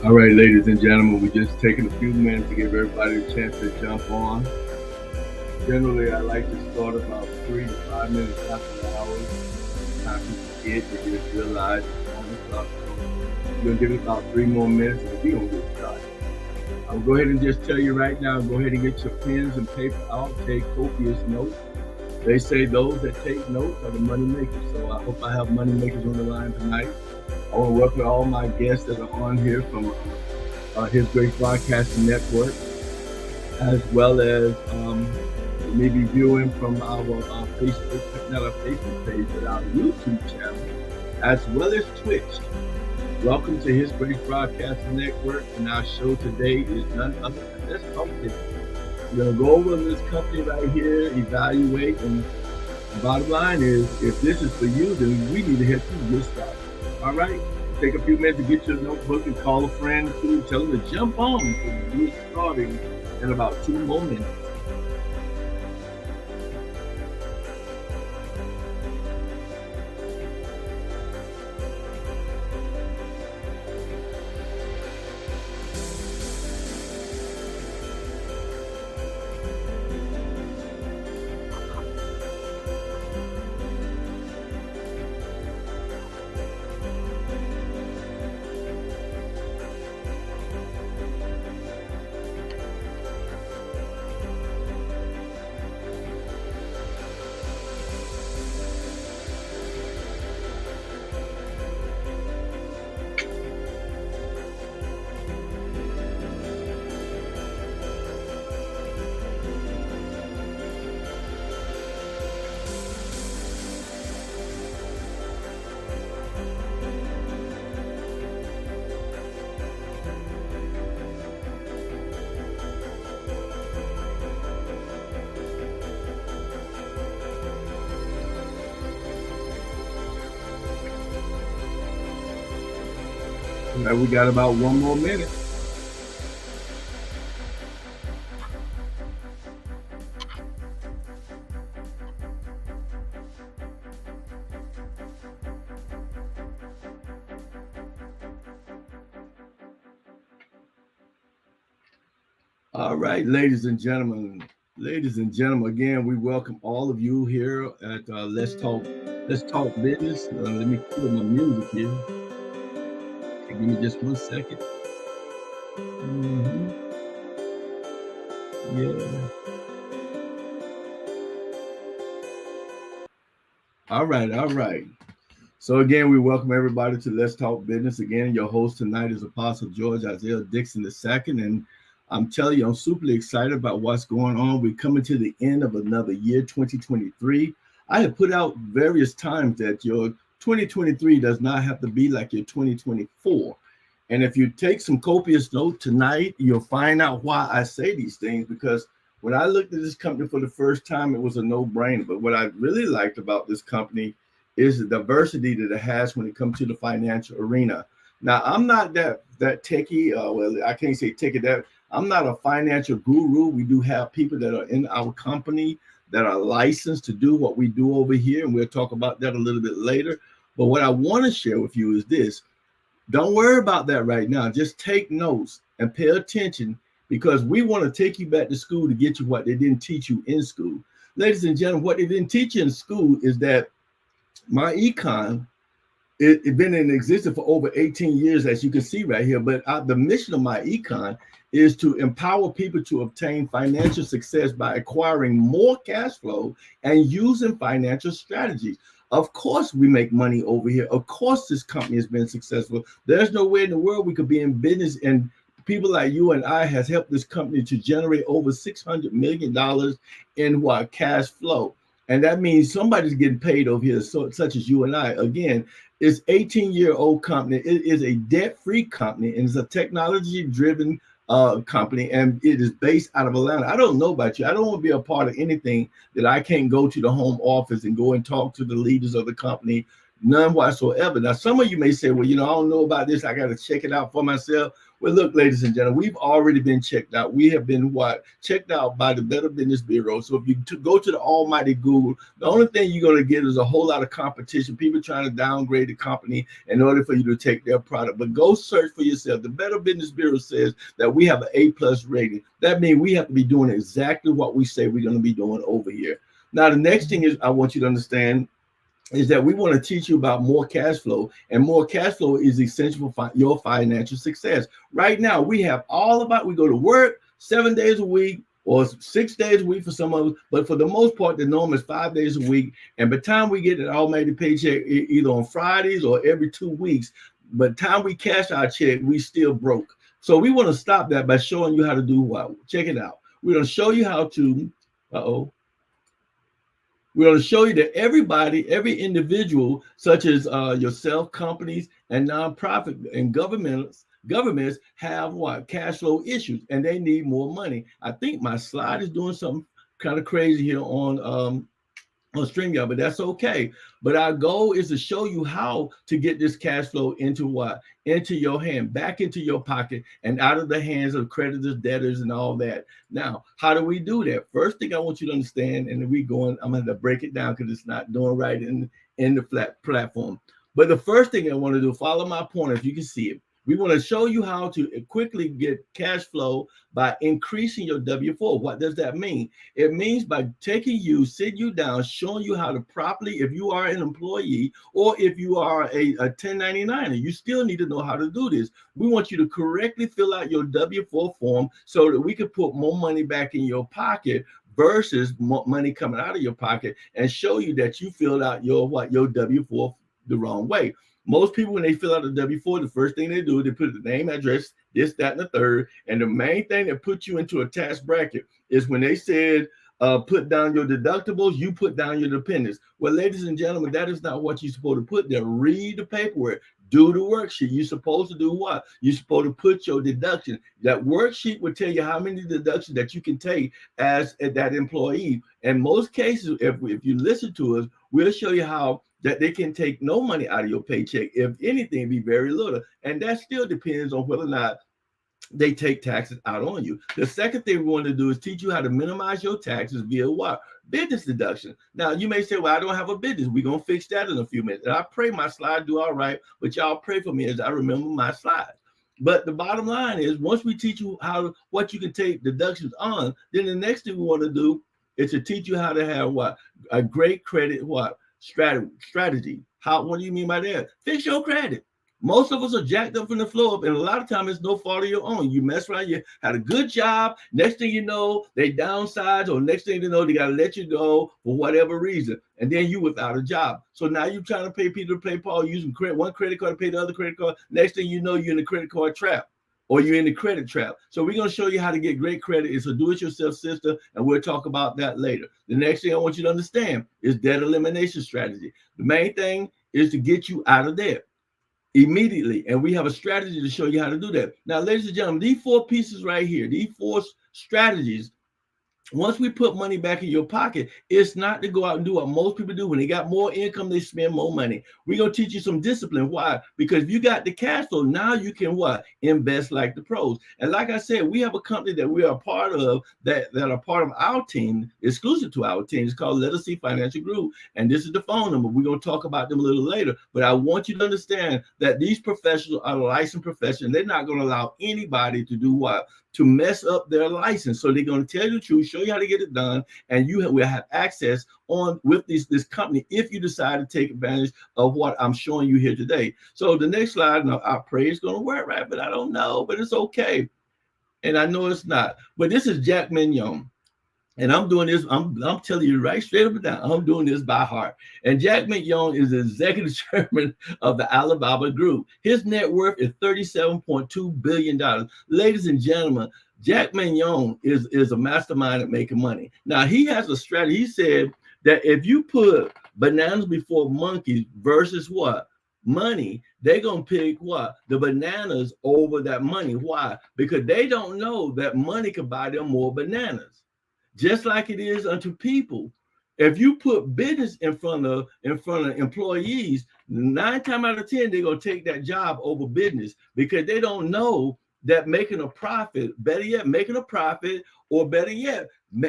All right, ladies and gentlemen, we're just taking a few minutes to give everybody a chance to jump on. Generally, I like to start about 3 to 5 minutes after the hour. Time people forget, they just realize it's 1 o'clock. We're going to give it about 3 more minutes and we're going to get started. I'll go ahead and just tell you right now, go ahead and get your pens and paper out, take copious notes. They say those that take notes are the money makers. So I hope I have money makers on the line tonight. I want to welcome all my guests that are on here from His Grace Broadcasting Network, as well as maybe viewing from our Facebook, not our Facebook page, but our YouTube channel, as well as Twitch. Welcome to His Grace Broadcasting Network, and our show today is none other than this company. We're going to go over this company right here, evaluate, and the bottom line is, if this is for you, then we need to help you get started. All right? Take a few minutes to get your notebook and call a friend to tell them to jump on, because we're starting in about 2 more minutes. Now we got about 1 more minute. All right, ladies and gentlemen, again, we welcome all of you here at Let's Talk Business. Let me cue my music here. Okay, give me just 1 second. hmm Yeah. All right, all right. So again, we welcome everybody to Let's Talk Business. Again, your host tonight is Apostle George Isaiah Dixon II, and I'm telling you, I'm super excited about what's going on. We're coming to the end of another year, 2023. I have put out various times that your 2023 does not have to be like your 2024. And if you take some copious note tonight, you'll find out why I say these things. Because when I looked at this company for the first time, it was a no-brainer. But what I really liked about this company is the diversity that it has when it comes to the financial arena. Now, I'm not that techie. Well, I can't say techie. That I'm not a financial guru. We do have people that are in our company that are licensed to do what we do over here, and we'll talk about that a little bit later. But what I want to share with you is this: don't worry about that right now. Just take notes and pay attention, because we want to take you back to school to get you what they didn't teach you in school. Ladies and gentlemen, what they didn't teach you in school is that MyEcon, it's been in existence for over 18 years, as you can see right here. But the mission of MyEcon is to empower people to obtain financial success by acquiring more cash flow and using financial strategies. Of course, we make money over here. Of course, this company has been successful. There's no way in the world we could be in business, and people like you and I has helped this company to generate over $600 million in what cash flow. And that means somebody's getting paid over here, such as you and I. Again, it's 18-year-old company. It is a debt-free company, and it's a technology-driven company, and it is based out of Atlanta. I don't know about you. I don't want to be a part of anything that I can't go to the home office and go and talk to the leaders of the company, none whatsoever. Now, some of you may say, well, I don't know about this. I got to check it out for myself. Well, look, ladies and gentlemen, we've already been checked out. We have been checked out by the Better Business Bureau. So if you go to the almighty Google, the only thing you're going to get is a whole lot of competition, people trying to downgrade the company in order for you to take their product. But go search for yourself. The Better Business Bureau says that we have an A+ rating. That means we have to be doing exactly what we say we're going to be doing over here. Now, the next thing is I want you to understand is that we want to teach you about more cash flow, and more cash flow is essential for your financial success. Right now, we have we go to work 7 days a week or 6 days a week for some of us, but for the most part, the norm is 5 days a week. And by the time we get an automated paycheck, either on Fridays or every 2 weeks, by the time we cash our check, we still broke. So we want to stop that by showing you how to do what? Check it out. We're going to show you how to, we're going to show you that every individual, such as yourself, companies, and nonprofit and governments have cash flow issues, and they need more money. I think my slide is doing something kind of crazy here on StreamYard, but that's okay. But our goal is to show you how to get this cash flow into your hand, back into your pocket, and out of the hands of creditors, debtors, and all that. Now, how do we do that? First thing I want you to understand, and I'm going to break it down because it's not doing right in the flat platform. But the first thing I want to do, follow my pointer if you can see it. We want to show you how to quickly get cash flow by increasing your W-4. What does that mean? It means by sitting you down, showing you how to properly, if you are an employee or if you are a 1099er, you still need to know how to do this. We want you to correctly fill out your W-4 form so that we can put more money back in your pocket versus money coming out of your pocket, and show you that you filled out your W-4 the wrong way. Most people, when they fill out a W-4, the first thing they do, they put the name, address, this, that, and the third. And the main thing that puts you into a tax bracket is when they said, put down your deductibles, you put down your dependents. Well, ladies and gentlemen, that is not what you're supposed to put there. Read the paperwork. Do the worksheet. You're supposed to do what? You're supposed to put your deduction. That worksheet will tell you how many deductions that you can take as that employee. In most cases, if you listen to us, we'll show you how that they can take no money out of your paycheck. If anything, be very little. And that still depends on whether or not they take taxes out on you. The second thing we want to do is teach you how to minimize your taxes via what? Business deduction. Now, you may say, well, I don't have a business. We're going to fix that in a few minutes. And I pray my slide do all right, but y'all pray for me as I remember my slides. But the bottom line is, once we teach you what you can take deductions on, then the next thing we want to do is to teach you how to have what a great credit strategy. What do you mean by that? Fix your credit. Most of us are jacked up from the floor up, and a lot of times it's no fault of your own. You mess around, you had a good job. Next thing you know, they downsize, or next thing you know, they got to let you go for whatever reason. And then you without a job. So now you're trying to pay Peter to play Paul, using one credit card to pay the other credit card. Next thing you know, you're in the credit card trap, or you're in the credit trap. So we're going to show you how to get great credit. It's a do-it-yourself system, and we'll talk about that later. The next thing I want you to understand is debt elimination strategy. The main thing is to get you out of debt immediately, and we have a strategy to show you how to do that. Now, ladies and gentlemen, these 4 pieces right here, these 4 strategies, once we put money back in your pocket, it's not to go out and do what most people do. When they got more income, they spend more money. We're going to teach you some discipline. Why? Because if you got the cash flow, now you can invest like the pros. And like I said, we have a company that we are a part of that are part of our team, exclusive to our team. It's called Let Us See Financial Group. And this is the phone number. We're going to talk about them a little later. But I want you to understand that these professionals are licensed professionals. They're not going to allow anybody to do what? To mess up their license. So they're going to tell you the truth, show you how to get it done, and you will have access with this company if you decide to take advantage of what I'm showing you here today. So the next slide, now I pray it's going to work right, but I don't know, but it's okay. And I know it's not. But this is Jack Mignon. And I'm doing this, I'm telling you right straight up and down, I'm doing this by heart. And Jack Mignon is the executive chairman of the Alibaba Group. His net worth is $37.2 billion. Ladies and gentlemen, Jack Mignon is a mastermind at making money. Now, he has a strategy. He said that if you put bananas before monkeys versus money, they're going to pick the bananas over that money. Why? Because they don't know that money can buy them more bananas. Just like it is unto people. If you put business in front of employees, 9 times out of 10, they're going to take that job over business because they don't know that making a profit, better yet, making a profit, or better yet,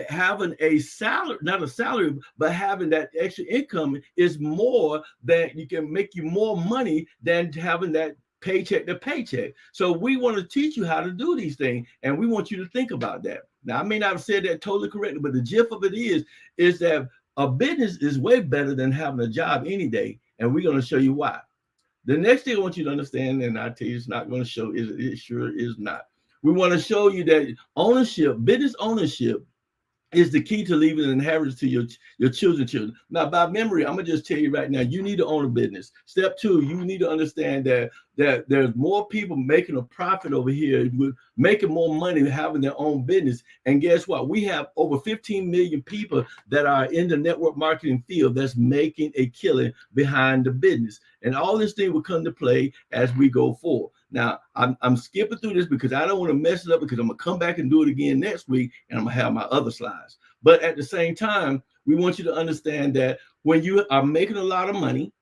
having a salary, not a salary, but having that extra income is more than you can make you more money than having that paycheck to paycheck. So we want to teach you how to do these things, and we want you to think about that. Now, I may not have said that totally correctly, but the gist of it is that a business is way better than having a job any day, and we're going to show you why. The next thing I want you to understand, and I tell you it's not going to show, it sure is not. We want to show you that ownership, business ownership, is the key to leaving an inheritance to your children's children. Now, by memory, I'm gonna just tell you right now, you need to own a business. Step 2, you need to understand that there's more people making a profit over here, making more money, having their own business. And guess what? We have over 15 million people that are in the network marketing field that's making a killing behind the business. And all this thing will come to play as we go forward. Now, I'm skipping through this because I don't want to mess it up, because I'm going to come back and do it again next week, and I'm going to have my other slides. But at the same time, we want you to understand that when you are making a lot of money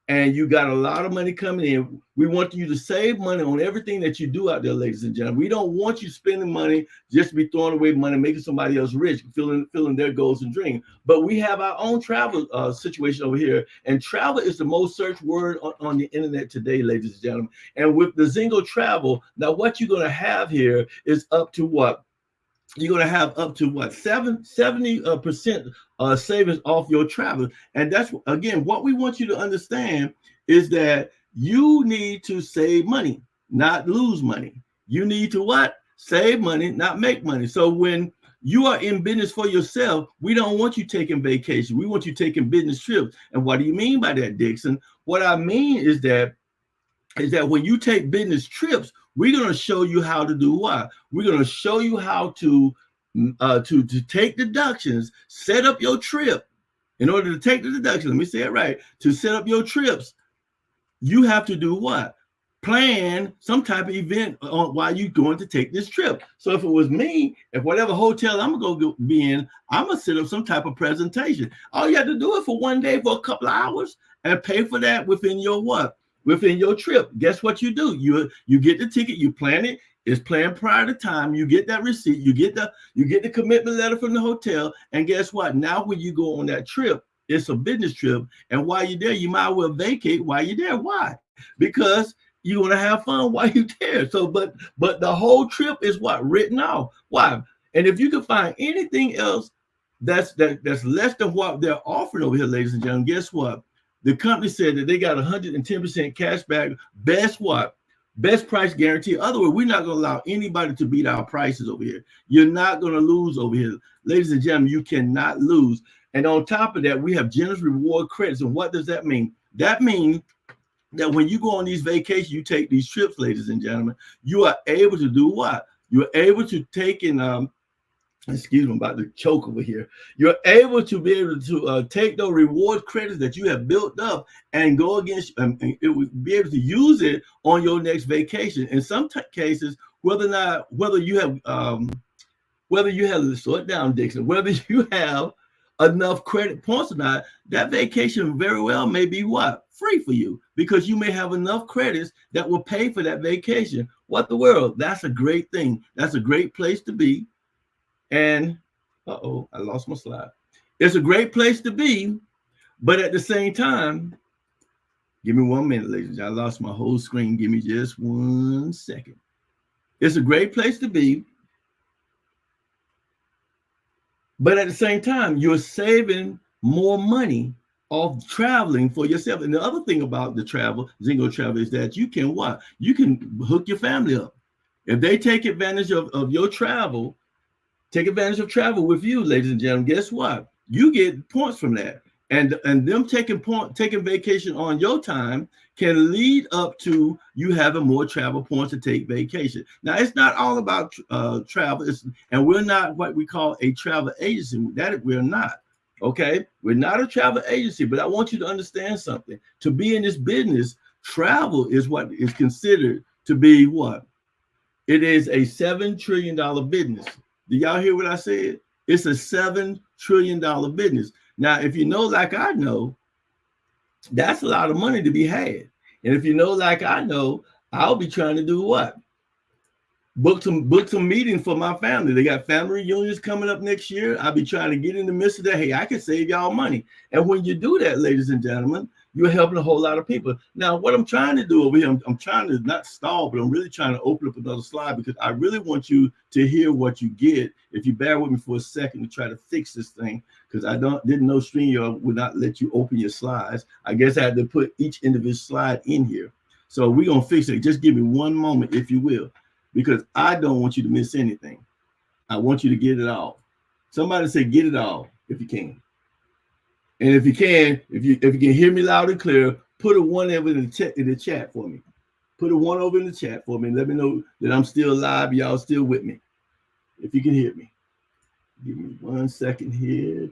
and you got a lot of money coming in, we want you to save money on everything that you do out there, ladies and gentlemen. We don't want you spending money just to be throwing away money, making somebody else rich, filling their goals and dreams. But we have our own travel situation over here. And travel is the most searched word on the internet today, ladies and gentlemen. And with the Zingo Travel, now what you're going to have here is up to what? You're going to have up to 70% savings off your travel. And that's, again, what we want you to understand is that you need to save money, not lose money. You need to save money, not make money. So when you are in business for yourself, we don't want you taking vacation. We want you taking business trips. And what do you mean by that, Dixon? What I mean is that when you take business trips, we're going to show you how to do what? We're going to show you how to take deductions, set up your trip. In order to take the deduction, let me say it right, to set up your trips, you have to do what? Plan some type of event while you're going to take this trip. So if it was me, if whatever hotel I'm going to be in, I'm going to set up some type of presentation. All you have to do it for one day for a couple of hours and pay for that within your what? Within your trip. Guess what you do? You get the ticket, you plan it, it's planned prior to time, you get that receipt, you get the commitment letter from the hotel, and guess what? Now when you go on that trip, it's a business trip, and while you're there, you might well vacate while you're there. Why? Because You're gonna have fun while you're there. So, but the whole trip is what written off. Why? And if you can find anything else that's less than what they're offering over here, ladies and gentlemen, guess what? The company said that they got 110% cash back. Best what? Best price guarantee. Other words, we're not going to allow anybody to beat our prices over here. You're not going to lose over here. Ladies and gentlemen, you cannot lose. And on top of that, we have generous reward credits. And what does that mean? That means that when you go on these vacations, you take these trips, ladies and gentlemen, you are able to do what? You're able to take in, excuse me, I'm about to choke over here. You're able to be able to take those reward credits that you have built up and go against, and it would be able to use it on your next vacation. In some cases, whether you have, slow it down, Dixon, whether you have enough credit points or not, that vacation very well may be what? Free for you, because you may have enough credits that will pay for that vacation. What the world? That's a great thing. That's a great place to be. And I lost my slide. It's a great place to be, but at the same time, give me 1 minute, ladies. I lost my whole screen. Give me just 1 second. It's a great place to be, but at the same time, you're saving more money off traveling for yourself. And the other thing about the Zingo travel, is that you can what? You can hook your family up. If they take advantage of your travel, take advantage of travel with you, ladies and gentlemen, guess what? You get points from that. And them taking vacation on your time can lead up to you having more travel points to take vacation. Now, it's not all about travel, and we're not what we call a travel agency. That we're not. Okay, we're not a travel agency, but I want you to understand something. To be in this business, travel is what is considered to be what? It is a $7 trillion business. Do y'all hear what I said? It's a $7 trillion business. Now, if you know, like I know, that's a lot of money to be had. And if you know, like I know, I'll be trying to do what? Book some meetings for my family. They got family reunions coming up next year. I'll be trying to get in the midst of that. Hey, I can save y'all money. And when you do that, ladies and gentlemen, you're helping a whole lot of people. Now, what I'm trying to do over here, I'm trying to not stall, but I'm really trying to open up another slide, because I really want you to hear what you get. If you bear with me for a second to try to fix this thing, because I didn't know StreamYard would not let you open your slides. I guess I had to put each individual slide in here. So we're going to fix it. Just give me 1 moment, if you will, because I don't want you to miss anything. I want you to get it all. Somebody say, get it all, if you can. And if you can, if you can hear me loud and clear, put a 1 over in the chat for me. Put a 1 over in the chat for me. And let me know that I'm still alive. Y'all still with me. If you can hear me. Give me 1 second here.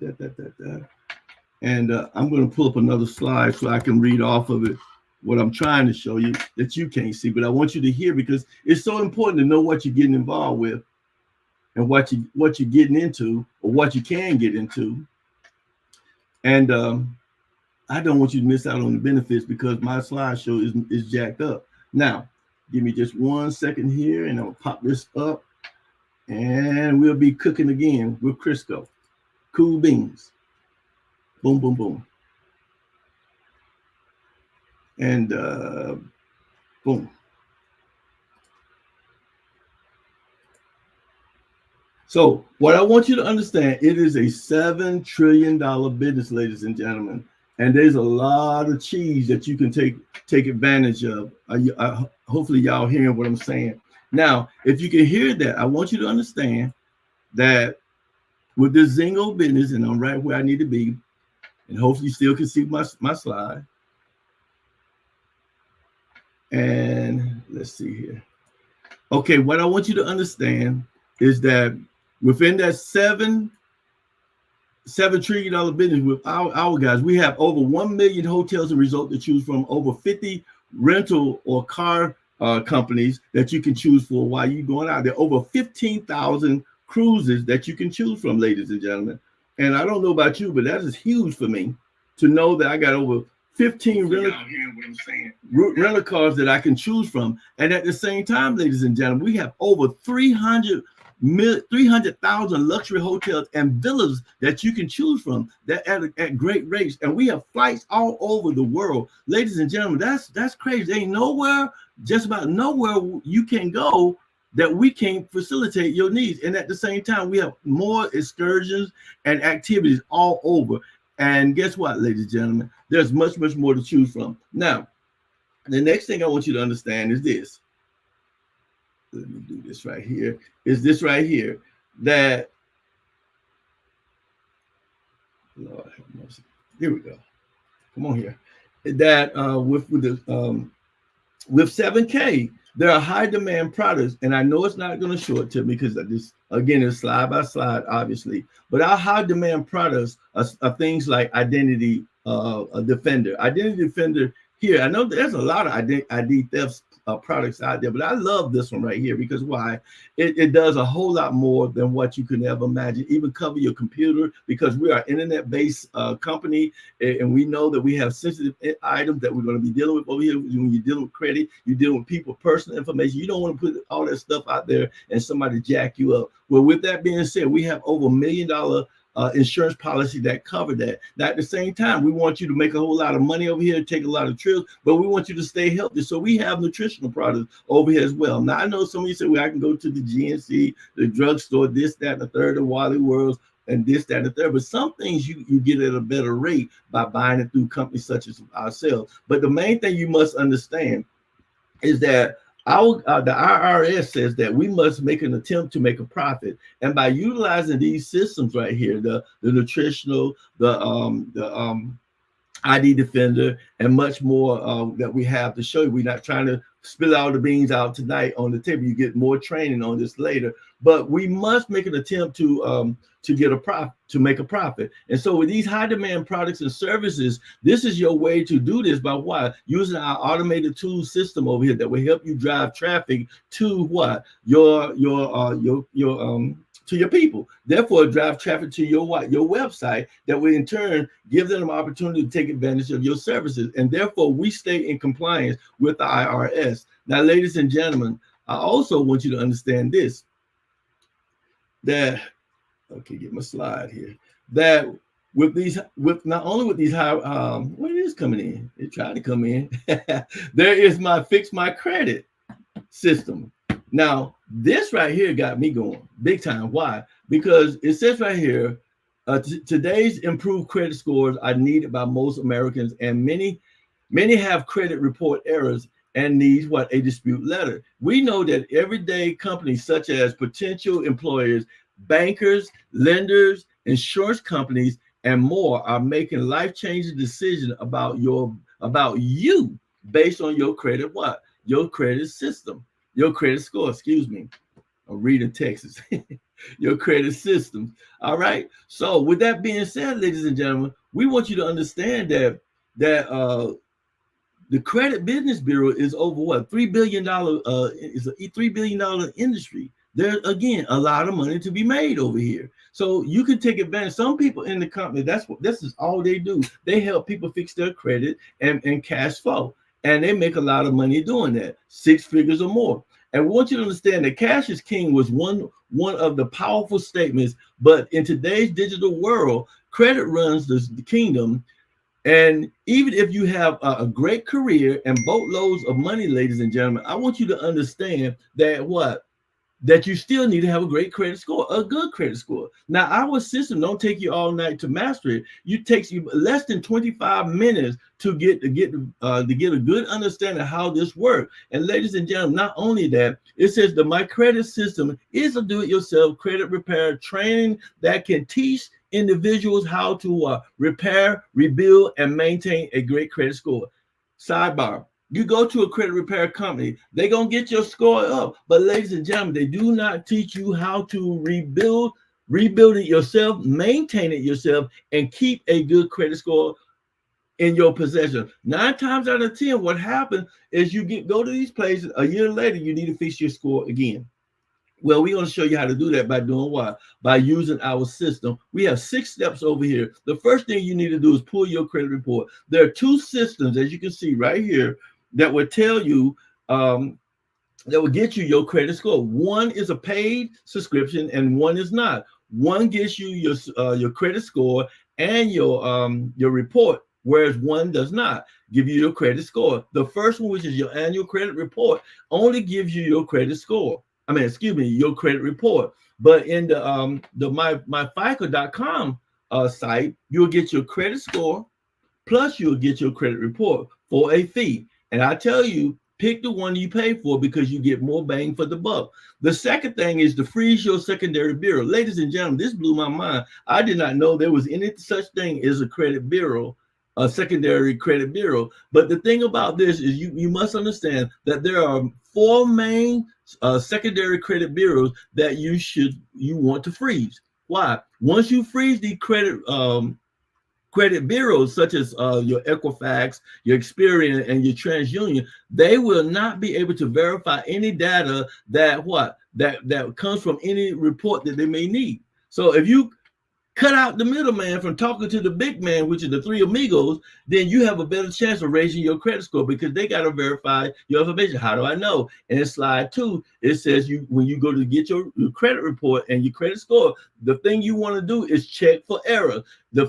And I'm going to pull up another slide so I can read off of it what I'm trying to show you that you can't see. But I want you to hear, because it's so important to know what you're getting involved with and what you're getting into, or what you can get into. And I don't want you to miss out on the benefits, because my slideshow is jacked up. Now, give me just 1 second here, and I'll pop this up, and we'll be cooking again with Crisco. Cool beans. Boom, boom, boom. And boom. So what I want you to understand, it is a $7 trillion business, ladies and gentlemen. And there's a lot of cheese that you can take advantage of. Hopefully y'all hearing what I'm saying. Now, if you can hear that, I want you to understand that with this Zingo business, and I'm right where I need to be, and hopefully you still can see my slide. And let's see here. Okay, what I want you to understand is that within that $7 trillion business with our guys, we have over 1 million hotels and resorts to choose from, over 50 rental or car companies that you can choose for while you're going out there, over 15,000 cruises that you can choose from, ladies and gentlemen. And I don't know about you, but that is huge for me to know that I got over 15 rental cars that I can choose from. And at the same time, ladies and gentlemen, we have over 300 300,000 luxury hotels and villas that you can choose from that at great rates. And we have flights all over the world. Ladies and gentlemen, that's crazy. There ain't nowhere, just about nowhere you can go that we can facilitate your needs. And at the same time, we have more excursions and activities all over. And guess what, ladies and gentlemen? There's much, much more to choose from. Now, the next thing I want you to understand is this. Let me do this right here. Is this right here that, Lord have mercy. Here we go. Come on here. That with 7K, there are high demand products, and I know it's not going to show it to me because this again is slide by slide, obviously. But our high demand products are things like Identity Defender. Identity Defender here. I know there's a lot of ID thefts products out there, but I love this one right here because why? It does a whole lot more than what you can ever imagine. Even cover your computer, because we are an internet-based company, and we know that we have sensitive items that we're going to be dealing with over here. When you're dealing with credit, you're dealing with people, personal information. You don't want to put all that stuff out there and somebody jack you up. Well, with that being said, we have over $1 million insurance policy that cover that. Now, at the same time, we want you to make a whole lot of money over here, take a lot of trips, but we want you to stay healthy. So we have nutritional products over here as well. Now, I know some of you say, well, I can go to the GNC, the drugstore, this, that, and the third, the Wally Worlds, and this, that, and the third. But some things you get at a better rate by buying it through companies such as ourselves. But the main thing you must understand is that the IRS says that we must make an attempt to make a profit, and by utilizing these systems right here, the nutritional, the ID Defender, and much more that we have to show you. We're not trying to spill all the beans out tonight on the table. You get more training on this later, but we must make an attempt to get a profit, to make a profit. And so with these high demand products and services, this is your way to do this by what? Using our automated tool system over here that will help you drive traffic to what? To your people. Therefore, drive traffic to your what? Your website that will in turn give them an opportunity to take advantage of your services. And therefore, we stay in compliance with the IRS. Now, ladies and gentlemen, I also want you to understand this, that, okay, get my slide here, that with not only with these high, what it is coming in, it tried to come in, there is my Fix My Credit system. Now, this right here got me going big time. Why? Because it says right here, today's improved credit scores are needed by most Americans, and many have credit report errors and needs what? A dispute letter. We know that everyday companies such as potential employers, bankers, lenders, insurance companies, and more are making life-changing decisions about you based on your credit what? Your credit system. Your credit score, excuse me. I'm reading Texas. Your credit system. All right. So with that being said, ladies and gentlemen, we want you to understand that the Credit Business Bureau is over what? $3 billion is a $3 billion industry. There's again a lot of money to be made over here. So you can take advantage. Some people in the company, this is all they do. They help people fix their credit and cash flow. And they make a lot of money doing that, 6 figures or more. And we want you to understand that cash is king was one of the powerful statements. But in today's digital world, credit runs the kingdom. And even if you have a great career and boatloads of money, ladies and gentlemen, I want you to understand that that you still need to have a great credit score, a good credit score. Now, our system don't take you all night to master it. It takes you less than 25 minutes to get a good understanding of how this works. And ladies and gentlemen, not only that, it says the My Credit system is a do-it-yourself credit repair training that can teach individuals how to repair, rebuild, and maintain a great credit score. Sidebar. You go to a credit repair company, they're going to get your score up. But ladies and gentlemen, they do not teach you how to rebuild it yourself, maintain it yourself, and keep a good credit score in your possession. 9 times out of 10, what happens is you go to these places, a year later, you need to fix your score again. Well, we're going to show you how to do that by doing what? By using our system. We have 6 steps over here. The first thing you need to do is pull your credit report. There are 2 systems, as you can see right here, that will tell you that will get you your credit score. One is a paid subscription, and one is not. One gets you your credit score and your report, whereas one does not give you your credit score. The first one, which is your annual credit report, only gives you your credit score. I mean, excuse me, your credit report. But in the myfico.com site, you'll get your credit score, plus you'll get your credit report for a fee. And I tell you, pick the one you pay for because you get more bang for the buck. The second thing is to freeze your secondary bureau. Ladies and gentlemen, this blew my mind. I did not know there was any such thing as a credit bureau, a secondary credit bureau. But the thing about this is you must understand that there are four main secondary credit bureaus that you want to freeze. Why? Once you freeze the credit bureaus such as your Equifax, your Experian, and your TransUnion, they will not be able to verify any data that comes from any report that they may need. So if you cut out the middleman from talking to the big man, which is the three amigos, then you have a better chance of raising your credit score because they got to verify your information. How do I know? And in slide 2, it says when you go to get your credit report and your credit score, the thing you want to do is check for errors. The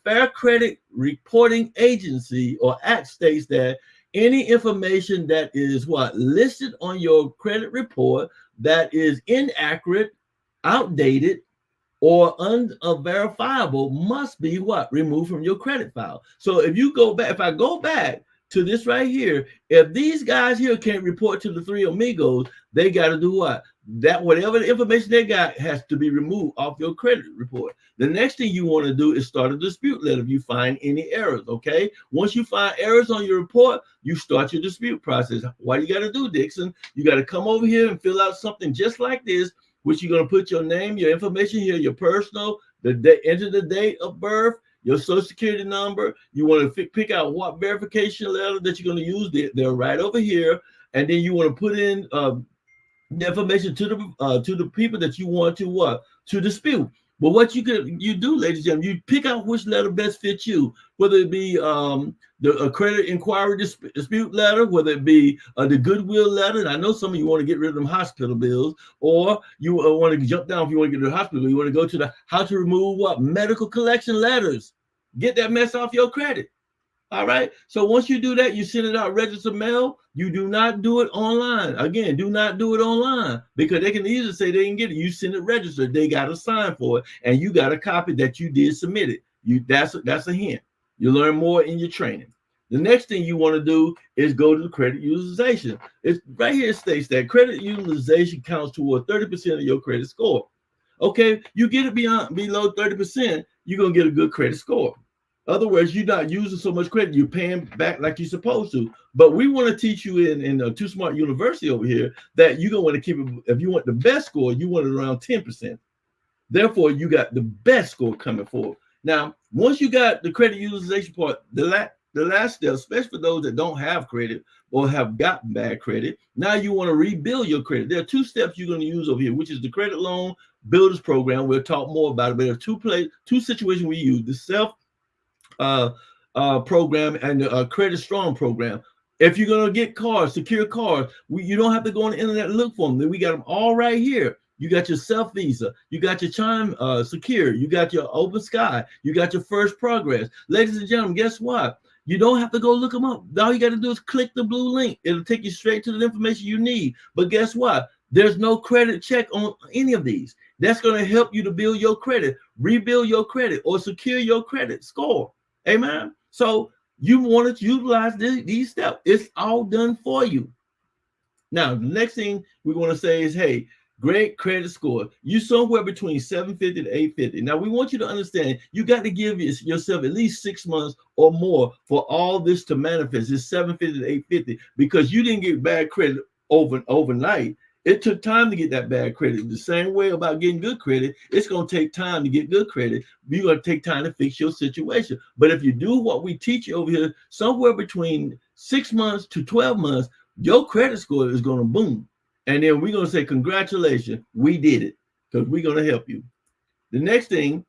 Fair Credit Reporting Agency or Act states that any information that is listed on your credit report that is inaccurate, outdated, or unverifiable must be removed from your credit file. So if I go back to this right here, if these guys here can't report to the three amigos, they got to do what? That whatever the information they got has to be removed off your credit report. The next thing you want to do is start a dispute letter if you find any errors. Okay. Once you find errors on your report, you start your dispute process. What you got to do, Dixon? You got to come over here and fill out something just like this, which you're going to put your name, your information here, your personal, enter the date of birth, your social security number. You want to pick out what verification letter that you're going to use. They're right over here. And then you want to put in the information to the people that you want to dispute. But what you do, ladies and gentlemen, you pick out which letter best fits you, whether it be the credit inquiry dispute letter, whether it be the goodwill letter. And I know some of you want to get rid of them hospital bills, or you want to jump down if you want to get to the hospital. You want to go to the how to remove medical collection letters. Get that mess off your credit. All right. So once you do that, you send it out registered mail. You do not do it online. Again, do not do it online because they can easily say they didn't get it. You send it registered. They got to sign for it, and you got a copy that you did submit it. That's a hint. You learn more in your training. The next thing you want to do is go to the credit utilization. It's right here. It states that credit utilization counts toward 30% of your credit score. Okay, you get it below 30%, you're gonna get a good credit score. Other words, you're not using so much credit, you're paying back like you're supposed to. But we want to teach you in Too Smart University over here that you're going to want to keep it. If you want the best score, you want it around 10%. Therefore, you got the best score coming forward. Now, once you got the credit utilization part, the last step, especially for those that don't have credit or have gotten bad credit, now you want to rebuild your credit. There are two steps you're going to use over here, which is the credit loan builders program. We'll talk more about it, but there are two situations we use: the self program and the Credit Strong program. If you're going to get cars, secure cars, you don't have to go on the internet and look for them. We got them all right here. You got your Self Visa, you got your Chime Secure, you got your Open Sky, you got your First Progress. Ladies and gentlemen, guess what? You don't have to go look them up. All you got to do is click the blue link. It'll take you straight to the information you need. But guess what? There's no credit check on any of these. That's going to help you to build your credit, rebuild your credit, or secure your credit score. Amen. So you want to utilize these steps. It's all done for you. Now, the next thing we want to say is, hey, great credit score. You somewhere between 750 to 850. Now, we want you to understand you got to give yourself at least 6 months or more for all this to manifest. It's 750 to 850 because you didn't get bad credit overnight. It took time to get that bad credit. The same way about getting good credit, it's going to take time to get good credit. You're going to take time to fix your situation. But if you do what we teach you over here, somewhere between 6 months to 12 months, your credit score is going to boom. And then we're going to say, congratulations, we did it, because we're going to help you. The next thing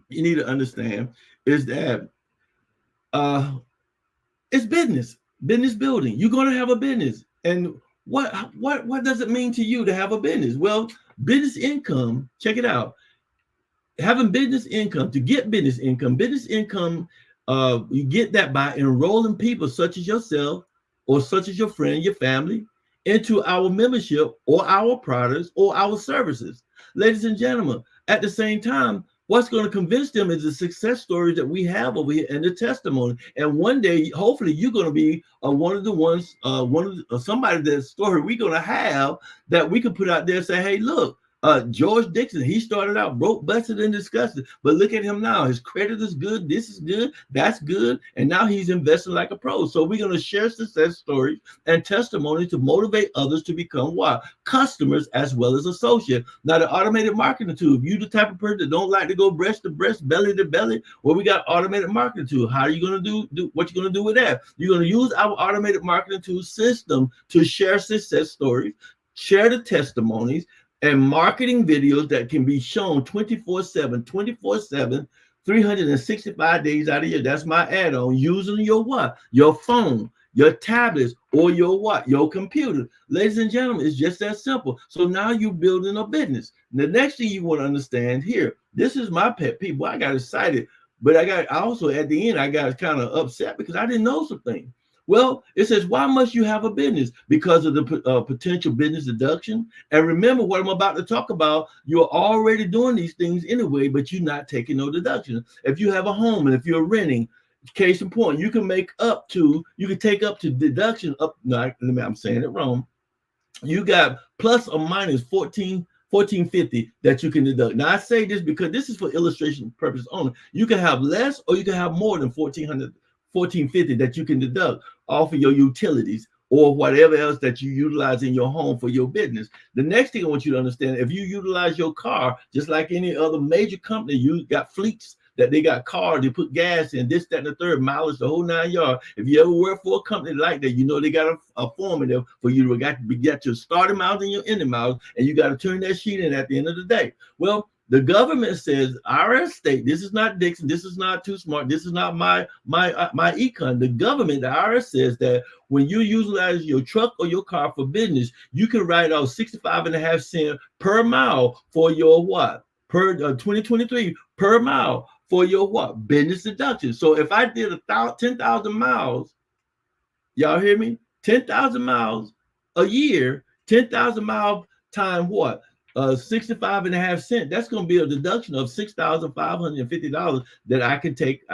you need to understand is that it's business building. You're going to have a business. And What does it mean to you to have a business? Well, business income, check it out. Having business income, to get business income, you get that by enrolling people such as yourself or such as your friend, your family, into our membership or our products or our services. Ladies and gentlemen, at the same time, what's going to convince them is the success stories that we have over here and the testimony. And one day, hopefully, you're going to be one of the ones, somebody that story we're going to have that we can put out there and say, hey, look, George Dixon, he started out broke, busted, and disgusted. But look at him now. His credit is good. This is good. That's good. And now he's investing like a pro. So we're going to share success stories and testimony to motivate others to become what? Customers as well as associates. Now, the automated marketing tool, if you the type of person that don't like to go breast to breast, belly to belly, well, we got automated marketing tool. How are you going to do what you're going to do with that? You're going to use our automated marketing tool system to share success stories, share the testimonies, and marketing videos that can be shown 24/7, 365 days out of the year. That's my add-on. Using your what? Your phone, your tablets, or your what? Your computer. Ladies and gentlemen, it's just that simple. So now you're building a business. The next thing you want to understand here, this is my pet peeve. Well, I got excited, but I also at the end, I got kind of upset because I didn't know something. Well, it says, why must you have a business? Because of the potential business deduction. And remember what I'm about to talk about. You're already doing these things anyway, but you're not taking no deductions. If you have a home and if you're renting, case in point, you can take up to deduction up. No, I'm saying it wrong. You got plus or minus 1450 that you can deduct. Now I say this because this is for illustration purposes only. You can have less or you can have more than 1450 that you can deduct off of your utilities or whatever else that you utilize in your home for your business. The next thing I want you to understand, if you utilize your car, just like any other major company, you got fleets that they got cars, they put gas in, this, that, and the third, mileage, the whole 9 yards. If you ever work for a company like that, you know they got a form in there for you to get your starting miles and your ending miles, and you got to turn that sheet in at the end of the day. Well, the government says, IRS state, this is not Dixon, this is not Too Smart, this is not MyEcon. The government, the IRS says that when you utilize your truck or your car for business, you can write out 65.5 cents per mile for your what? Per 2023 per mile for your what? Business deduction. So if I did 10,000 miles, y'all hear me? 10,000 miles a year, 10,000 miles times what? 65.5 cents. That's going to be a deduction of $6,550 that I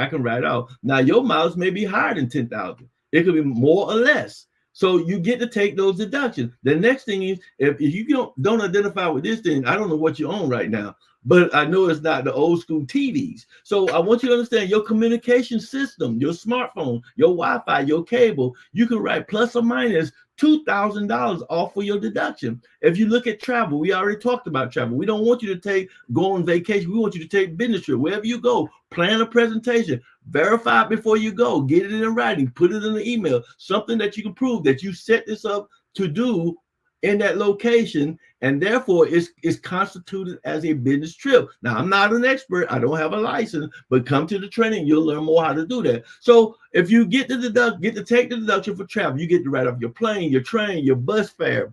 can write out. Now your miles may be higher than 10,000. It could be more or less. So you get to take those deductions. The next thing is, if you don't identify with this thing, I don't know what you own right now, but I know it's not the old school TVs. So I want you to understand your communication system, your smartphone, your Wi-Fi, your cable, you can write plus or minus $2,000 off for your deduction. If you look at travel, we already talked about travel. We don't want you to go on vacation. We want you to take business trip. Wherever you go, plan a presentation, verify it before you go, get it in writing, put it in the email, something that you can prove that you set this up to do in that location, and therefore it's constituted as a business trip. Now, I'm not an expert, I don't have a license, but come to the training, you'll learn more how to do that. So if you get to take the deduction for travel, you get to write off your plane, your train, your bus fare,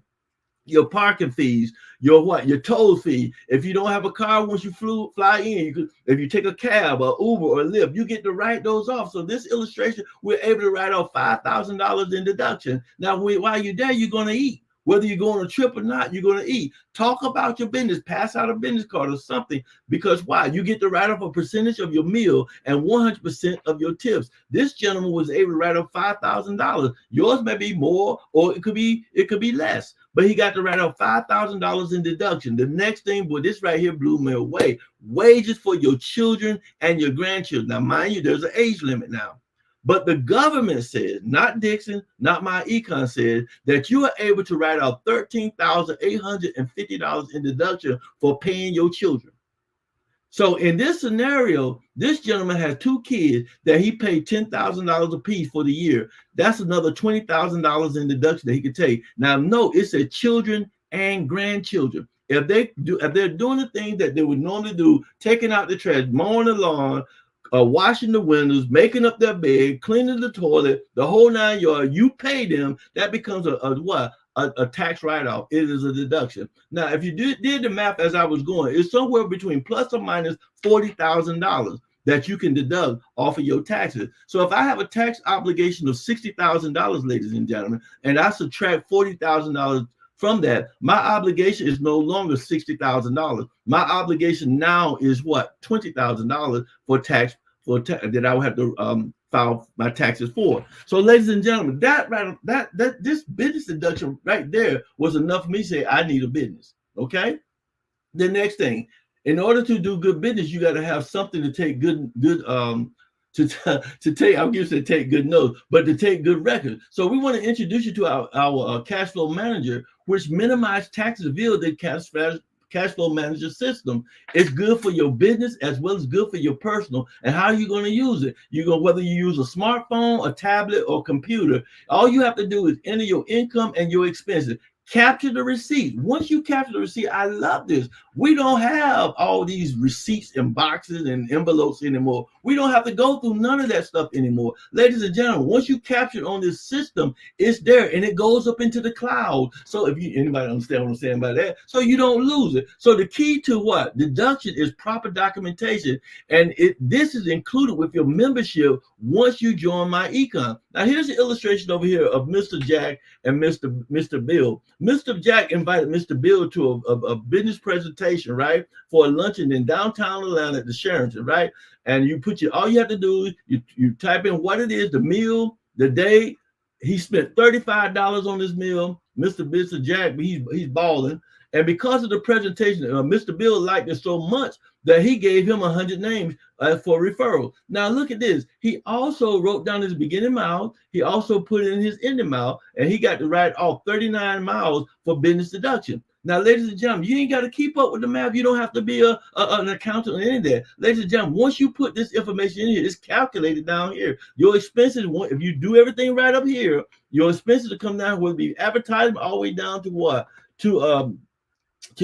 your parking fees, your toll fee. If you don't have a car once you fly in, if you take a cab or Uber or Lyft, you get to write those off. So this illustration, we're able to write off $5,000 in deduction. Now, while you're there, you're going to eat. Whether you're going on a trip or not, you're going to eat. Talk about your business. Pass out a business card or something. Because why? You get to write off a percentage of your meal and 100% of your tips. This gentleman was able to write off $5,000. Yours may be more, or it could be less. But he got to write off $5,000 in deduction. The next thing, boy, this right here blew me away. Wages for your children and your grandchildren. Now, mind you, there's an age limit now. But the government says, not Dixon, not MyEcon, says that you are able to write out $13,850 in deduction for paying your children. So in this scenario, this gentleman has 2 kids that he paid $10,000 a piece for the year. That's another $20,000 in deduction that he could take. Now, no, it said children and grandchildren. If they're doing the things that they would normally do, taking out the trash, mowing the lawn, washing the windows, making up their bed, cleaning the toilet, the whole 9 yards, you pay them, that becomes a what? a tax write-off. It is a deduction. Now, if you did the math as I was going, it's somewhere between plus or minus $40,000 that you can deduct off of your taxes. So if I have a tax obligation of $60,000, ladies and gentlemen, and I subtract $40,000 from that, my obligation is no longer $60,000. My obligation now is what? $20,000 for tax that I would have to file my taxes for. So, ladies and gentlemen, that this business deduction right there was enough for me to say I need a business. Okay. The next thing, in order to do good business, you got to have something to take good to take, I'll give you to take good notes, but to take good records. So we want to introduce you to our cash flow manager, which minimizes taxes via the cash flow manager system. It's good for your business as well as good for your personal. And how are you going to use it? Whether you use a smartphone, a tablet, or computer, all you have to do is enter your income and your expenses. Capture the receipt. Once you capture the receipt, I love this. We don't have all these receipts and boxes and envelopes anymore. We don't have to go through none of that stuff anymore. Ladies and gentlemen, once you capture it on this system, it's there and it goes up into the cloud. So if anybody understand what I'm saying by that, so you don't lose it. So the key to what? Deduction is proper documentation. And this is included with your membership once you join MyEcon. Now here's an illustration over here of Mr. Jack and Mr. Bill. Mr. Jack invited Mr. Bill to a business presentation, right, for a luncheon in downtown Atlanta at the Sheraton, right? And you all you have to do is you type in what it is, the meal, the date. He spent $35 on this meal. Mr. Jack, he's balling. And because of the presentation, Mr. Bill liked it so much that he gave him 100 names for referral. Now look at this. He also wrote down his beginning miles. He also put in his ending mile, and he got to write off 39 miles for business deduction. Now, ladies and gentlemen, you ain't got to keep up with the math. You don't have to be an accountant or any of that. Ladies and gentlemen, once you put this information in here, it's calculated down here. Your expenses, if you do everything right up here, your expenses will come down, will be advertisement all the way down to what? To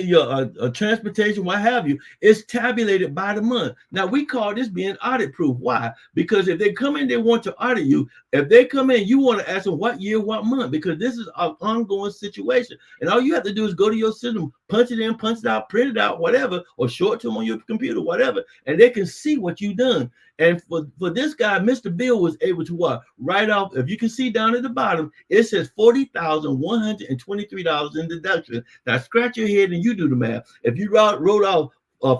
your transportation, what have you. It's tabulated by the month. Now, we call this being audit proof. Why? Because if they come in, they want to audit you. If they come in, you want to ask them what year, what month, because this is an ongoing situation. And all you have to do is go to your system, punch it in, punch it out, print it out, whatever, or show it to them on your computer, whatever, and they can see what you've done. And for this guy, Mr. Bill was able to what? Write off, if you can see down at the bottom, it says $40,123 in deduction. Now scratch your head and you do the math. If you wrote off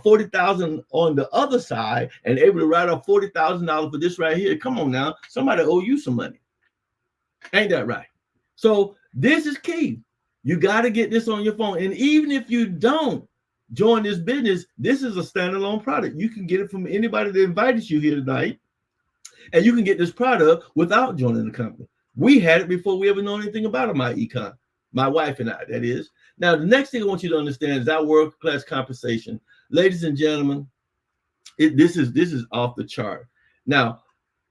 40,000 on the other side and able to write off $40,000 for this right here, come on now, somebody owe you some money. Ain't that right? So this is key. You got to get this on your phone. And even if you don't join this business, this is a standalone product. You can get it from anybody that invited you here tonight, and you can get this product without joining the company. We had it before we ever know anything about it, MyEcon, my wife and I, that is. Now, the next thing I want you to understand is our world-class compensation. Ladies and gentlemen, this is off the chart. Now,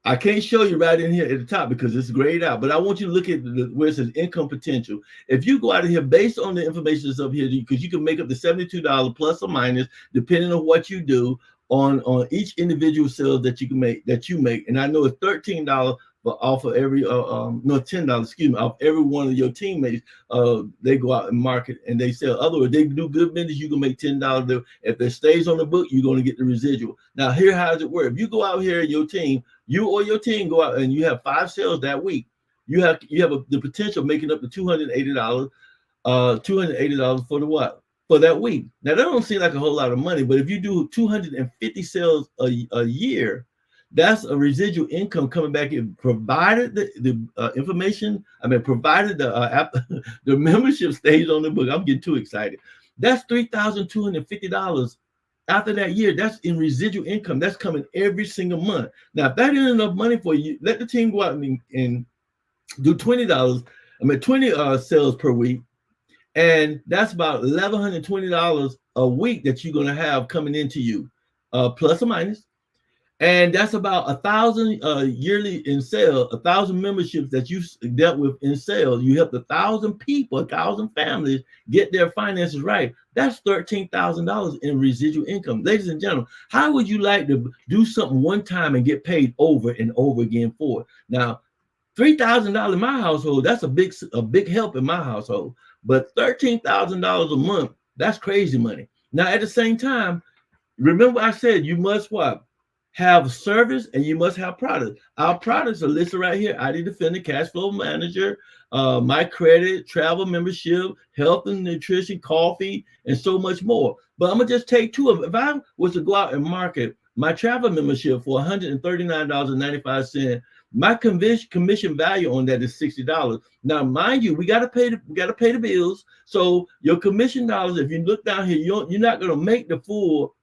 I can't show you right in here at the top because it's grayed out, but I want you to look at where it says income potential. If you go out of here based on the information that's up here, because you can make up to $72 plus or minus, depending on what you do on each individual sale that you make. And I know it's $13 off of every $10, excuse me, off every one of your teammates. They go out and market and they sell. Otherwise, they do good business, you can make $10. If it stays on the book, you're going to get the residual. Now, how does it work? If you go out here, you or your team go out and you have 5 sales that week, you have the potential of making up to $280 for the what? For that week. Now, that don't seem like a whole lot of money, but if you do 250 sales a year, that's a residual income coming back in, provided the information. Provided the membership stays on the book. I'm getting too excited. That's $3,250 after that year. That's in residual income. That's coming every single month. Now, if that isn't enough money for you, let the team go out and do $20. 20 sales per week, and that's about $1,120 a week that you're going to have coming into you, plus or minus. And that's about 1,000 yearly in sales, 1,000 memberships that you dealt with in sales. You helped 1,000 people, 1,000 families get their finances right. That's $13,000 in residual income. Ladies and gentlemen, how would you like to do something one time and get paid over and over again for it? Now, $3,000 in my household, that's a big help in my household. But $13,000 a month, that's crazy money. Now, at the same time, remember I said you must what? Have service and you must have products. Our products are listed right here. ID Defender, Cash Flow Manager, My Credit, travel membership, health and nutrition, coffee, and so much more. But I'm gonna just take two of them. If I was to go out and market my travel membership for $139.95, my commission value on that is $60. Now, mind you, we gotta pay the bills. So your commission dollars, if you look down here, you're not gonna make the full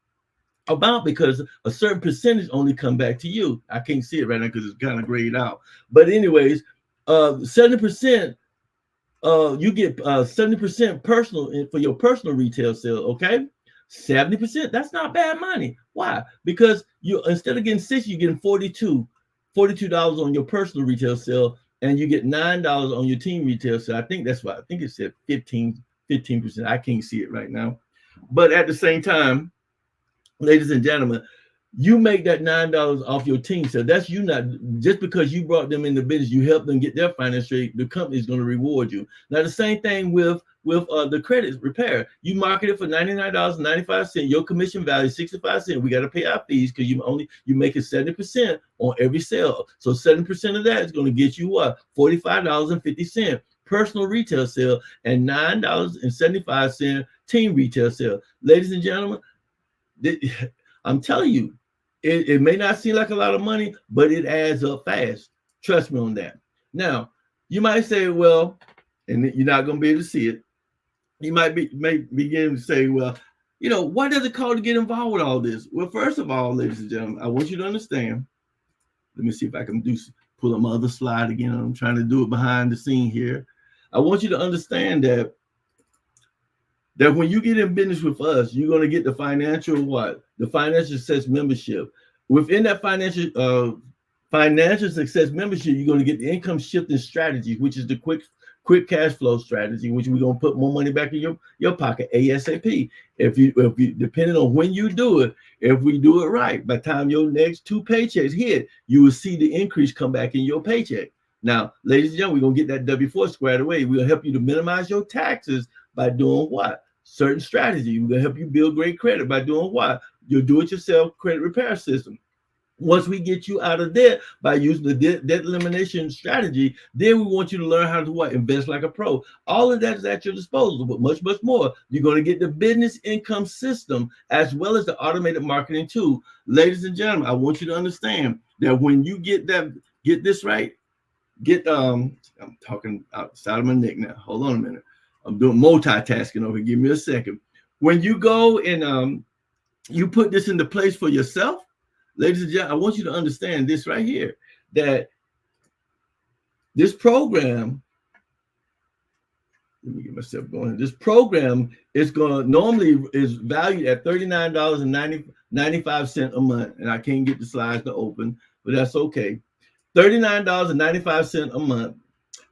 amount because a certain percentage only come back to you. I can't see it right now because it's kind of grayed out. But anyways, 70%, you get 70% personal for your personal retail sale. Okay, 70%. That's not bad money. Why? Because you instead of getting 60, you're getting $42 on your personal retail sale, and you get $9 on your team retail sale. I think that's why. I think it said 15%. I can't see it right now, but at the same time, ladies and gentlemen, you make that $9 off your team. So that's you not just because you brought them into business, you help them get their finance straight. The company is going to reward you. Now the same thing with the credit repair. You market it for $99.95. Your commission value is 65 cents. We got to pay our fees because you make it 70% on every sale. So 7% of that is going to get you what? $45.50 personal retail sale and $9.75 team retail sale. Ladies and gentlemen, I'm telling you, it may not seem like a lot of money, but it adds up fast. Trust me on that. Now, you might say, well, and you're not going to be able to see it. You may begin to say, well, what does it cost to get involved with all this? Well, first of all, ladies and gentlemen, I want you to understand. Let me see if I can pull up my other slide again. I'm trying to do it behind the scene here. I want you to understand that when you get in business with us, you're going to get the financial success membership. Within that financial success membership, you're going to get the income shifting strategy, which is the quick cash flow strategy, which we're going to put more money back in your pocket ASAP. If you depending on when you do it, if we do it right, by the time your next 2 paychecks hit, you will see the increase come back in your paycheck. Now, ladies and gentlemen, we're going to get that W-4 squared away. We'll help you to minimize your taxes by doing what? Certain strategy. We're going to help you build great credit by doing what? Your do-it-yourself credit repair system. Once we get you out of debt by using the debt elimination strategy, then we want you to learn how to invest like a pro. All of that is at your disposal, but much, much more. You're going to get the business income system as well as the automated marketing tool. Ladies and gentlemen, I want you to understand that when you get this right, I'm talking outside of my neck now. Hold on a minute. I'm doing multitasking over here. Give me a second. When you go and you put this into place for yourself, ladies and gentlemen, I want you to understand this right here, that this program, let me get myself going. This program is normally is valued at $39.95 a month. And I can't get the slides to open, but that's okay. $39.95 a month.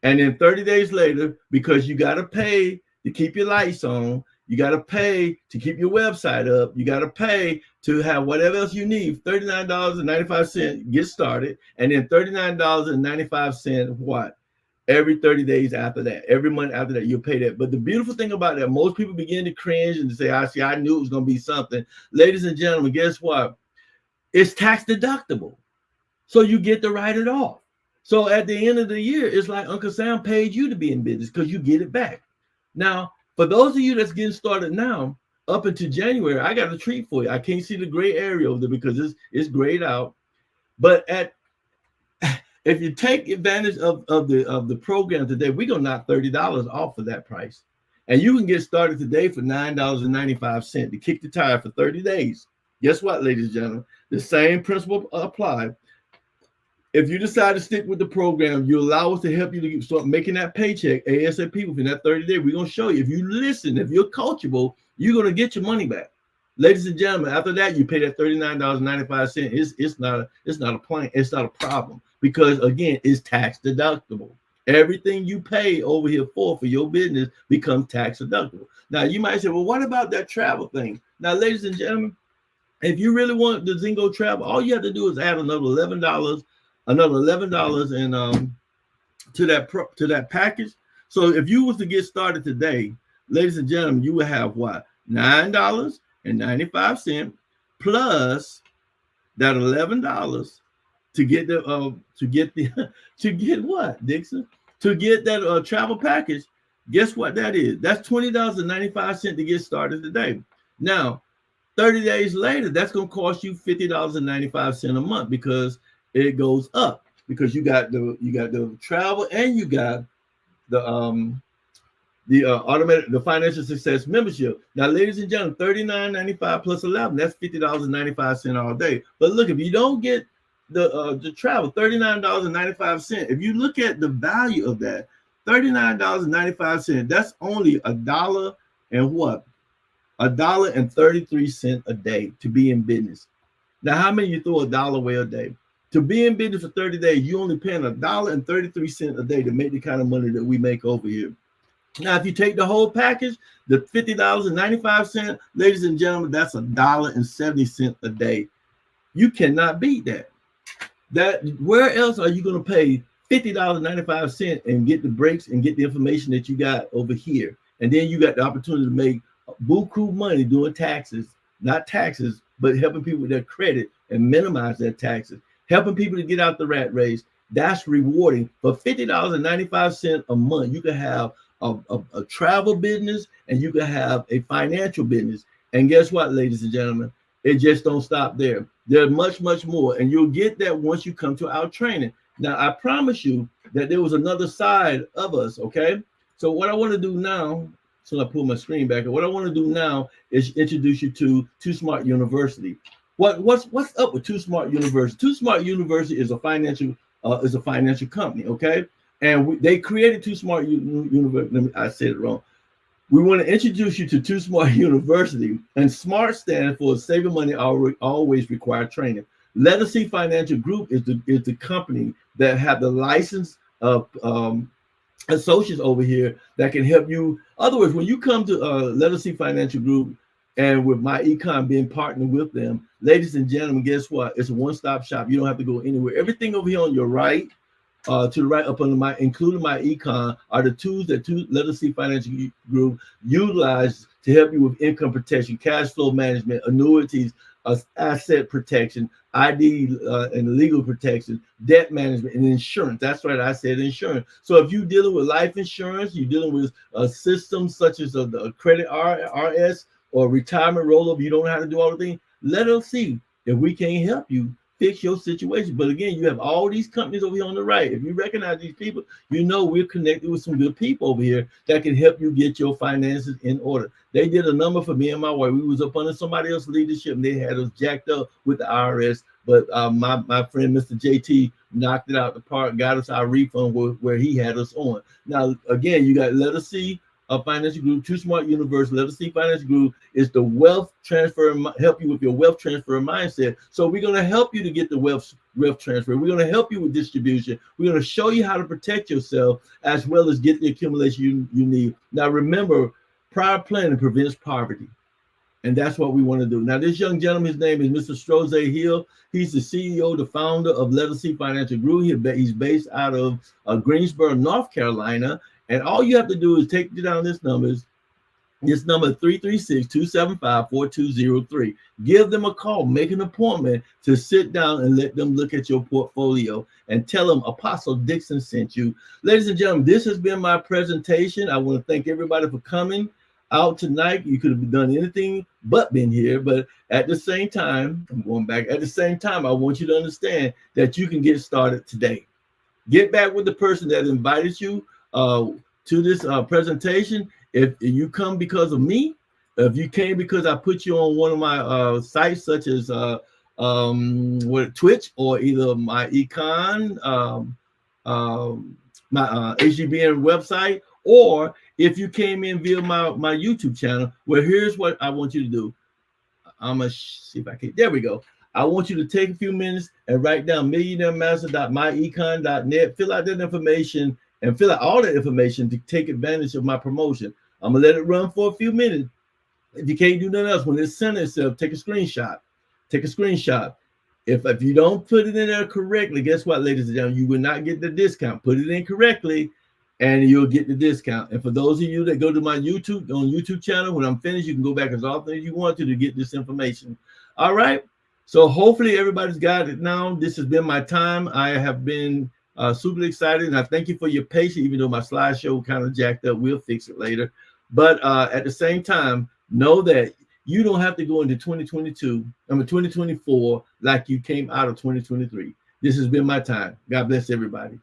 And then 30 days later, because you got to pay to keep your lights on, you got to pay to keep your website up, you got to pay to have whatever else you need, $39.95, get started, and then $39.95, what? Every 30 days after that, every month after that, you'll pay that. But the beautiful thing about that, most people begin to cringe and say, I knew it was going to be something. Ladies and gentlemen, guess what? It's tax deductible. So you get to write it off. So at the end of the year, it's like Uncle Sam paid you to be in business because you get it back. Now, for those of you that's getting started now, up until January, I got a treat for you. I can't see the gray area over there because it's grayed out. But if you take advantage of the program today, we're gonna knock $30 off of that price. And you can get started today for $9.95 to kick the tire for 30 days. Guess what, ladies and gentlemen? The same principle apply. If you decide to stick with the program, you allow us to help you to start making that paycheck ASAP within that 30 days. We're going to show you. If you listen, if you're coachable, you're going to get your money back. Ladies and gentlemen, after that, you pay that $39.95. It's not a problem because, again, it's tax deductible. Everything you pay over here for your business becomes tax deductible. Now, you might say, well, what about that travel thing? Now, ladies and gentlemen, if you really want the Zingo travel, all you have to do is add another $11 and to that package. So if you was to get started today, ladies and gentlemen, you would have what? $9.95 plus that $11 to get the to get what, Dixon? To get that travel package. Guess what that is? That's $20.95 to get started today. Now, 30 days later, that's going to cost you $50.95 a month because it goes up, because you got the travel and you got the automatic, the financial success membership. Now, ladies and gentlemen, $39.95 plus 11, that's $50.95 all day. But look, if you don't get the travel, $39.95. If you look at the value of that, $39.95, that's only $1 and what? $1.33 a day to be in business. Now, how many you throw $1 away a day? To be in business for 30 days, you only paying $1.33 a day to make the kind of money that we make over here. Now, if you take the whole package, the $50.95, ladies and gentlemen, that's $1.70 a day. You cannot beat that. Where else are you going to pay $50.95 and get the breaks and get the information that you got over here? And then you got the opportunity to make buku money doing taxes, not taxes, but helping people with their credit and minimize their taxes, helping people to get out the rat race. That's rewarding. For $50.95 a month, you can have a travel business and you can have a financial business. And guess what, ladies and gentlemen? It just don't stop there. There's much, much more. And you'll get that once you come to our training. Now, I promise you that there was another side of us, okay? So what I want to do now, so I pull my screen back, what I want to do now is introduce you to Too Smart University. What's up with Too Smart University? Too Smart University is a financial company, okay? And they created Too Smart University. I said it wrong. We want to introduce you to Too Smart University, and SMART stands for Saving Money Always Require Training. Legacy Financial Group is the company that have the license of associates over here that can help you. In other words, when you come to Legacy Financial Group and with MyEcon being partnered with them, ladies and gentlemen, guess what? It's a one-stop shop. You don't have to go anywhere. Everything over here on your right, to the right up under including MyEcon, are the tools that Legacy Financial Group utilize to help you with income protection, cash flow management, annuities, asset protection, ID and legal protection, debt management, and insurance. That's right, I said insurance. So if you're dealing with life insurance, you're dealing with systems such as the credit RS or retirement rollover, you don't know how to do all the things, let us see if we can help you fix your situation. But again, you have all these companies over here on the right. If you recognize these people, you know we're connected with some good people over here that can help you get your finances in order. They did a number for me and my wife. We was up under somebody else's leadership and they had us jacked up with the IRS. But my friend, Mr. JT, knocked it out the park, got us our refund where he had us on. Now, again, you got Legacy Financial Group, Too Smart University. Legacy Financial Group is the wealth transfer, help you with your wealth transfer mindset. So we're going to help you to get the wealth transfer. We're going to help you with distribution. We're going to show you how to protect yourself as well as get the accumulation you need. Now, remember, prior planning prevents poverty. And that's what we want to do. Now, this young gentleman, his name is Mr. Stroze Hill. He's the CEO, the founder of Legacy Financial Group. He's based out of Greensboro, North Carolina. And all you have to do is take down this number 336-275-4203. Give them a call, make an appointment to sit down and let them look at your portfolio and tell them Apostle Dixon sent you. Ladies and gentlemen, this has been my presentation. I want to thank everybody for coming out tonight. You could have done anything but been here, but at the same time, I want you to understand that you can get started today. Get back with the person that invited you to this presentation. If you come because of me, if you came because I put you on one of my sites such as Twitch or either MyEcon, my HGBN website, or if you came in via my YouTube channel, well, here's what I want you to do. I'm going to see if I can. There we go. I want you to take a few minutes and write down millionairemaster.myecon.net, fill out that information, and fill out all the information to take advantage of my promotion. I'm going to let it run for a few minutes. If you can't do nothing else, when it sends itself, take a screenshot. If you don't put it in there correctly, guess what, ladies and gentlemen, you will not get the discount. Put it in correctly, and you'll get the discount. And for those of you that go to my YouTube channel, when I'm finished, you can go back as often as you want to get this information. All right. So hopefully everybody's got it now. This has been my time. I have been super excited, and I thank you for your patience, even though my slideshow kind of jacked up. We'll fix it later. But at the same time, know that you don't have to go into 2024 like you came out of 2023. This has been my time. God bless everybody.